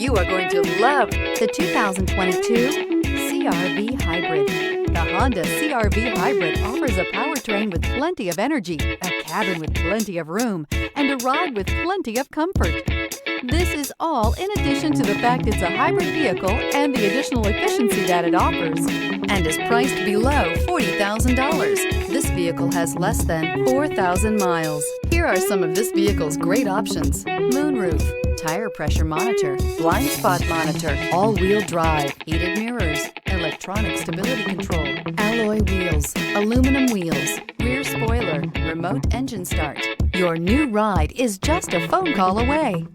You are going to love the 2022 CR-V Hybrid. The Honda CR-V Hybrid offers a powertrain with plenty of energy, a cabin with plenty of room, and a ride with plenty of comfort. This is all in addition to the fact it's a hybrid vehicle and the additional efficiency that it offers, and is priced below $40,000. This vehicle has less than 4,000 miles. Here are some of this vehicle's great options: moonroof, tire pressure monitor, blind spot monitor, all-wheel drive, heated mirrors, electronic stability control, alloy wheels, aluminum wheels, rear spoiler, remote engine start. Your new ride is just a phone call away.